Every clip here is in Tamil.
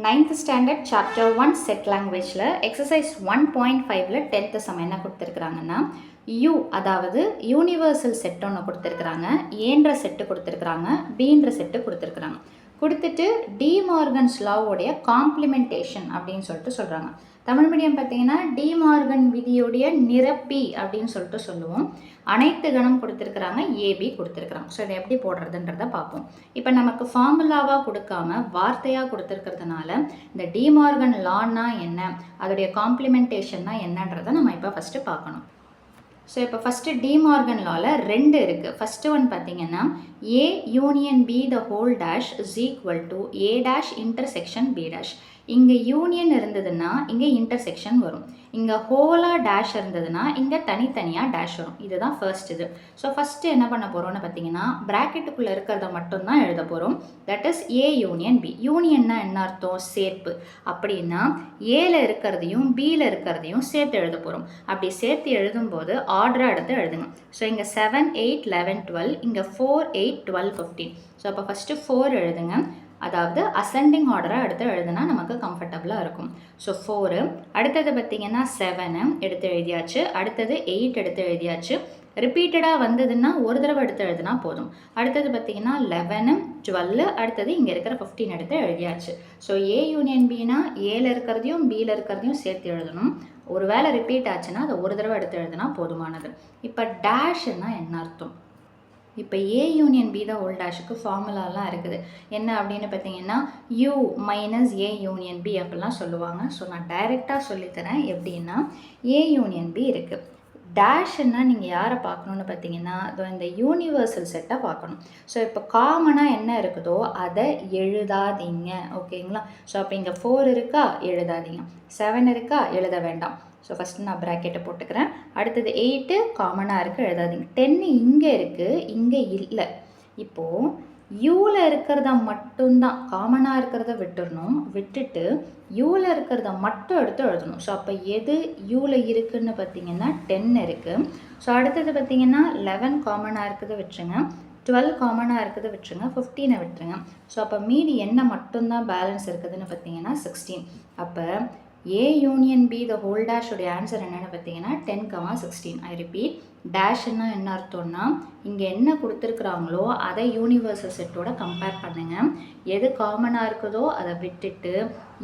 9th ஸ்டாண்டர்ட் சாப்டர் 1 செட் லாங்குவேஜில் எக்ஸசைஸ் 1.5ல் 10th சம் என்ன கொடுத்துருக்குறாங்கன்னா யூ அதாவது யூனிவர்சல் செட் ஒன்று கொடுத்துருக்குறாங்க, ஏன்ற செட்டு கொடுத்துருக்குறாங்க, பீன்ற செட்டு கொடுத்துருக்குறாங்க. கொடுத்துட்டு டி மார்கன்ஸ் லாவோடைய காம்ப்ளிமெண்டேஷன் அப்படின்னு சொல்லிட்டு சொல்கிறாங்க. தமிழ் மீடியம் பார்த்தீங்கன்னா டி மார்கன் விதியோடைய நிரப்பி அப்படின்னு சொல்லிட்டு சொல்லுவோம். அனைத்து கணம் கொடுத்துருக்குறாங்க, ஏபி கொடுத்துருக்குறாங்க. ஸோ இதை எப்படி போடுறதுன்றதை பார்ப்போம். இப்போ நமக்கு ஃபார்முலாவாக கொடுக்காம வார்த்தையாக கொடுத்துருக்கிறதுனால இந்த டி மார்கன் லான்னா என்ன, அதோடைய காம்ப்ளிமெண்டேஷன்னா என்னன்றதை நம்ம இப்போ ஃபஸ்ட்டு பார்க்கணும். ஸோ இப்போ ஃபஸ்ட்டு டி மார்கன் லாவில் 2 இருக்குது. ஃபஸ்ட்டு ஒன் பார்த்தீங்கன்னா A union B the whole dash is equal to A dash intersection B dash. இங்கே யூனியன் இருந்ததுன்னா இங்கே இன்டர்செக்ஷன் வரும், இங்கே ஹோலாக டேஷ் இருந்ததுன்னா இங்கே தனித்தனியாக டேஷ் வரும். இதுதான் ஃபர்ஸ்ட் இது. ஸோ ஃபஸ்ட்டு என்ன பண்ண போகிறோம்னு பார்த்தீங்கன்னா ப்ராக்கெட்டுக்குள்ளே இருக்கிறத மட்டும்தான் எழுத போகிறோம். That is A union B. யூனியன்னா என்ன அர்த்தம்? சேர்ப்பு. அப்படின்னா ஏல இருக்கிறதையும் பியில் இருக்கிறதையும் சேர்த்து எழுத போகிறோம். அப்படி சேர்த்து எழுதும்போது ஆர்டராக எடுத்து எழுதுங்க. ஸோ இங்கே 7, 8, 11, 12, இங்கே 4, 8, 12, 15. ஸோ அப்போ ஃபஸ்ட்டு 4 எழுதுங்க. அதாவது அசெண்டிங் ஆர்டராக எடுத்து எழுதுனா நமக்கு கம்ஃபர்டபுளாக இருக்கும். ஸோ 4, அடுத்தது பார்த்திங்கன்னா 7 எடுத்து எழுதியாச்சு, அடுத்தது 8 எடுத்து எழுதியாச்சு. ரிப்பீட்டடாக வந்ததுன்னா ஒரு தடவை எடுத்து எழுதுனா போதும். அடுத்தது பார்த்திங்கன்னா 11, 12, அடுத்தது இங்கே இருக்கிற 15 எடுத்து எழுதியாச்சு. ஸோ ஏ யூனியன் பினா ஏல இருக்கிறதையும் பியில் இருக்கிறதையும் சேர்த்து எழுதணும். ஒரு வேளை ரிப்பீட் ஆச்சுன்னா அதை ஒரு தடவை எடுத்து எழுதுனா போதுமானது. இப்போ டேஷ்னா என்ன அர்த்தம்? இப்போ A union B the whole டேஷுக்கு ஃபார்முலாலாம் இருக்குது. என்ன அப்படின்னு பார்த்தீங்கன்னா U minus A union B அப்படிலாம் சொல்லுவாங்க. ஸோ நான் டைரெக்டாக சொல்லித்தரேன். எப்படின்னா ஏ யூனியன் பி இருக்குது. டேஷ்ன்னா நீங்கள் யாரை பார்க்கணுன்னு பார்த்தீங்கன்னா இந்த யூனிவர்சல் செட்டை பார்க்கணும். ஸோ இப்போ காமனாக என்ன இருக்குதோ அதை எழுதாதீங்க, ஓகேங்களா? ஸோ அப்போ இங்கே 4 இருக்கா, எழுதாதீங்க. 7 இருக்கா, எழுத வேண்டாம். ஸோ ஃபஸ்ட்டு நான் ப்ராக்கெட்டை போட்டுக்கிறேன். அடுத்தது 8 காமனாக இருக்குது, எழுதாதீங்க. 10 இங்கே இருக்குது, இங்கே இல்லை. இப்போது யூவில் இருக்கிறத மட்டும்தான், காமனாக இருக்கிறத விட்டுடணும். விட்டுட்டு யூவில் இருக்கிறத மட்டும் எடுத்து எழுதணும். ஸோ அப்போ எது யூவில் இருக்குதுன்னு பார்த்தீங்கன்னா 10 இருக்குது. ஸோ அடுத்தது பார்த்தீங்கன்னா 11 காமனாக இருக்குது, விட்டுருங்க. 12 காமனாக இருக்குது, விட்டுருங்க. 15 விட்டுருங்க. ஸோ அப்போ மீதி என்ன மட்டும்தான் பேலன்ஸ் இருக்குதுன்னு பார்த்தீங்கன்னா 16. அப்போ A union B the whole dash உடைய ஆன்சர் என்னென்னு பார்த்தீங்கன்னா 10, 16. ஐ ரிப்பீட், டேஷ்ன்னா என்ன அர்த்தம்னா இங்கே என்ன கொடுத்துருக்குறாங்களோ அதை யூனிவர்சல் செட்டோட கம்பேர் பண்ணுங்கள். எது காமனாக இருக்குதோ அதை விட்டுட்டு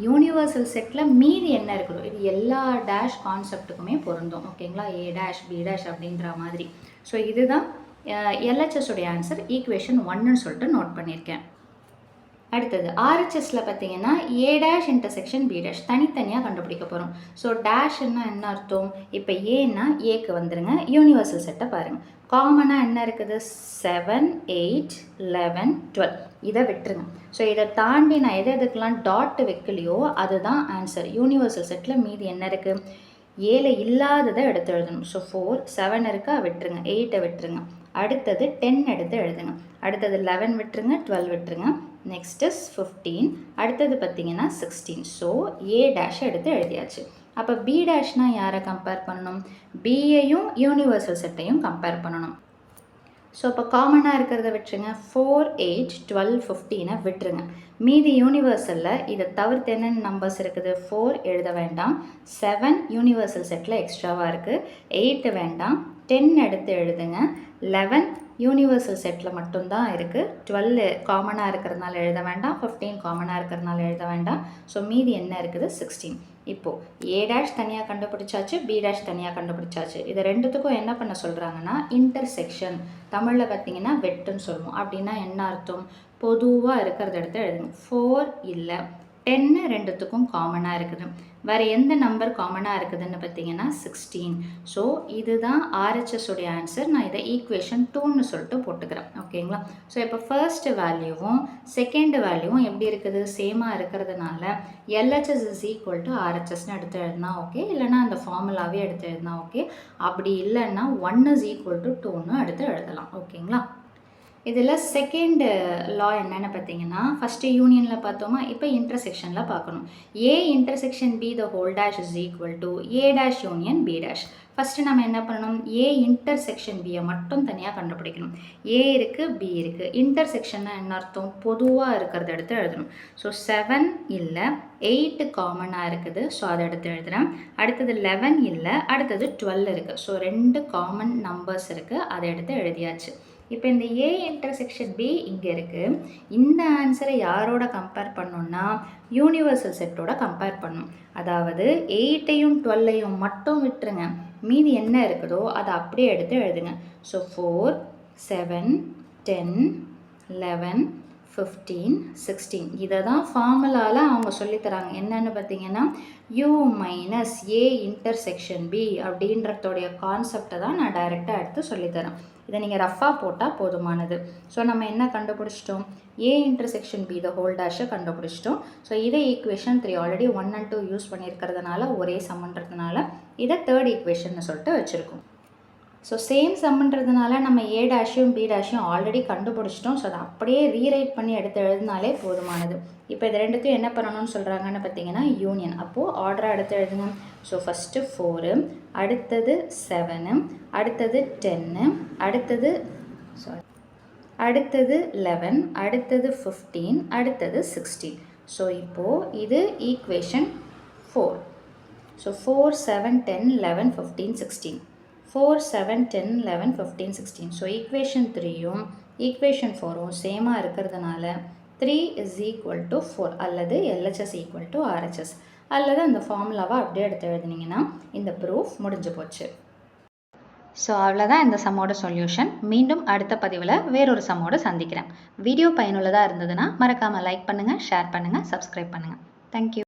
யூனிவர்சல் செட்டில் மீதி என்ன இருக்குதோ, இது எல்லா டேஷ் கான்செப்ட்டுக்குமே பொருந்தும், ஓகேங்களா? ஏ டேஷ் பி டேஷ் அப்படின்ற மாதிரி. ஸோ இதுதான் எல்ஹெச்எஸ் உடைய ஆன்சர். ஈக்குவேஷன் 1ன்னு சொல்லிட்டு நோட் பண்ணியிருக்கேன். அடுத்தது ஆர்ஹெச்எஸில் பார்த்தீங்கன்னா A dash intersection B dash தனித்தனியாக கண்டுபிடிக்க போகிறோம். ஸோ டேஷ்ன்னா என்ன அர்த்தம்? இப்போ ஏன்னா ஏக்கு வந்துடுங்க. யூனிவர்சல் செட்டை பாருங்கள். காமனாக என்ன இருக்குது? 7, 8, 11, 12. இதை விட்டுருங்க. ஸோ இதை தாண்டி நான் எதுக்கெல்லாம் டாட் வைக்கலையோ அதுதான் ஆன்சர். யூனிவர்சல் செட்டில் மீதி என்ன இருக்குது? ஏல இல்லாததை எடுத்து எழுதணும். ஸோ 4, 7 இருக்கா, விட்டுருங்க. 8 விட்டுருங்க. அடுத்தது 10 எடுத்து எழுதுங்க. அடுத்தது 11 விட்டுருங்க, 12 விட்டுருங்க. Next is 15. அடுத்தது பார்த்தீங்கன்னா 16. ஸோ ஏ டேஷ் எடுத்து எழுதியாச்சு. அப்போ பி டேஷ்னால் யாரை கம்பேர் பண்ணணும்? பியையும் யூனிவர்சல் செட்டையும் கம்பேர் பண்ணணும். ஸோ இப்போ காமனாக இருக்கிறத விட்டுருங்க. 4, 8, 12, 15 விட்டுருங்க. மீதி யூனிவர்சலில் இதை தவிர்த்து என்னென்ன நம்பர்ஸ் இருக்குது? 4 எழுத வேண்டாம். 7 யூனிவர்சல் செட்டில் எக்ஸ்ட்ராவாக இருக்குது. 8 வேண்டாம். 10 எடுத்து எழுதுங்க. 11 யூனிவர்சல் செட்டில் மட்டும்தான் இருக்குது. 12 காமனாக இருக்கிறதுனால எழுத வேண்டாம். 15 காமனாக இருக்கிறதுனால எழுத வேண்டாம். ஸோ மீதி என்ன இருக்குது? 16. இப்போது ஏ டேஷ் தனியாக கண்டுபிடிச்சாச்சு, பி டேஷ் தனியாக கண்டுபிடிச்சாச்சு. இது ரெண்டுத்துக்கும் என்ன பண்ண சொல்கிறாங்கன்னா இன்டர்செக்ஷன், தமிழில் பார்த்தீங்கன்னா வெட்டுன்னு சொல்லுவோம். அப்படின்னா என்ன அர்த்தம்? பொதுவாக இருக்கிறத எடுத்து எழுதுங்க. 4 இல்லை, 10 ரெண்டுத்துக்கும் காமனாக இருக்குது. வேறு எந்த நம்பர் காமனாக இருக்குதுன்னு பார்த்தீங்கன்னா 16. ஸோ இதுதான் ஆர்ஹெச்எஸ் உடைய ஆன்சர். நான் இதை ஈக்குவேஷன் 2ன்னு சொல்லிட்டு போட்டுக்கிறேன், ஓகேங்களா? ஸோ இப்போ ஃபர்ஸ்ட் வேல்யூவும் செகண்ட் வேல்யூவும் எப்படி இருக்குது? சேமாக இருக்கிறதுனால எல்ஹெச்எஸ் இஸ் ஈக்குவல் டு ஆர்ஹெச்எஸ்ன்னு எடுத்து எழுதினா ஓகே, இல்லைனா அந்த ஃபார்முலாவே எடுத்து எழுதினா ஓகே. அப்படி இல்லைன்னா 1 இஸ் ஈக்குவல் டு 2ன்னு எடுத்து எழுதலாம், ஓகேங்களா? இதில் செகண்ட் லா என்னென்னு பார்த்தீங்கன்னா ஃபஸ்ட்டு யூனியனில் பார்த்தோமா, இப்போ இன்டர்செக்ஷனில் பார்க்கணும். A intersection B the whole dash is equal to A dash union B dash. First நம்ம என்ன பண்ணணும், ஏ இன்டர்செக்ஷன் பியை மட்டும் தனியாக கண்டுபிடிக்கணும். ஏ இருக்குது, பி இருக்குது. இன்டர்செக்ஷன்னா என்ன அர்த்தம், பொதுவாக இருக்கிறத எடுத்து எழுதணும். ஸோ 7 இல்லை, 8 காமனாக இருக்குது, ஸோ அதை எடுத்து எழுதுகிறேன். அடுத்தது 11 இல்லை, அடுத்தது 12 இருக்குது. ஸோ 2 காமன் நம்பர்ஸ் இருக்குது, அதை எடுத்து எழுதியாச்சு. இப்போ இந்த ஏ இன்டர்செக்ஷன் பி இங்கே இருக்குது. இந்த ஆன்சரை யாரோட கம்பேர் பண்ணோம்னா யூனிவர்சல் செட்டோட கம்பேர் பண்ணணும். அதாவது 8ஐயும் 12ஐயும் மட்டும் விட்டுருங்க, மீதி என்ன இருக்குதோ அதை அப்படியே எடுத்து எழுதுங்க. ஸோ 4, 7, 10, 11, 15, 16 இதை தான் ஃபார்முலாவில் அவங்க சொல்லித்தராங்க. என்னென்னு பார்த்தீங்கன்னா u minus A intersection B அப்படின்றதோடைய கான்செப்டை தான் நான் டைரெக்டாக எடுத்து சொல்லித்தரேன். இதை நீங்கள் ரஃபாக போட்டால் போதுமானது. ஸோ நம்ம என்ன கண்டுபிடிச்சிட்டோம், A intersection B the whole டேஷை கண்டுபிடிச்சிட்டோம். ஸோ இதை ஈக்குவேஷன் 3 ஆல்ரெடி 1 and 2 யூஸ் பண்ணியிருக்கிறதுனால ஒரே சம்ன்றதுனால இதை தேர்ட் ஈக்குவேஷன் சொல்லிட்டு வச்சுருக்கோம். ஸோ சேம் சம்ன்றதுனால நம்ம ஏ டேஷையும் பி டேஷையும் ஆல்ரெடி கண்டுபிடிச்சிட்டோம். ஸோ அதை அப்படியே ரீரைட் பண்ணி எடுத்து எழுதினாலே போதுமானது. இப்போ இது ரெண்டுத்தையும் என்ன பண்ணணும்னு சொல்கிறாங்கன்னு பார்த்தீங்கன்னா யூனியன். அப்போது ஆர்டராக எடுத்து எழுதுங்க. ஸோ ஃபஸ்ட்டு 4, அடுத்தது 7, அடுத்தது 10, அடுத்தது 11, அடுத்தது 15, அடுத்தது 16. ஸோ இப்போது இது equation 4. So 4, 7, 10, 11, 15, 16. 4, 7, 10, 11, 15, 16. So equation 3யும் equation 4ம் சேமாக இருக்கிறதுனால 3 is equal to 4 அல்லது LHS equal to RHS அல்லது அந்த ஃபார்முலாவை அப்படியே எடுத்து எழுதுனீங்கன்னா இந்த ப்ரூஃப் முடிஞ்சு போச்சு. ஸோ அவ்வளோதான் இந்த சம்மோட சொல்யூஷன். மீண்டும் அடுத்த பதிவில் வேறொரு சம்மோடு சந்திக்கிறேன். வீடியோ பயனுள்ளதாக இருந்ததுன்னா மறக்காமல் லைக் பண்ணுங்கள், ஷேர் பண்ணுங்கள், சப்ஸ்கிரைப் பண்ணுங்கள். தேங்க்யூ.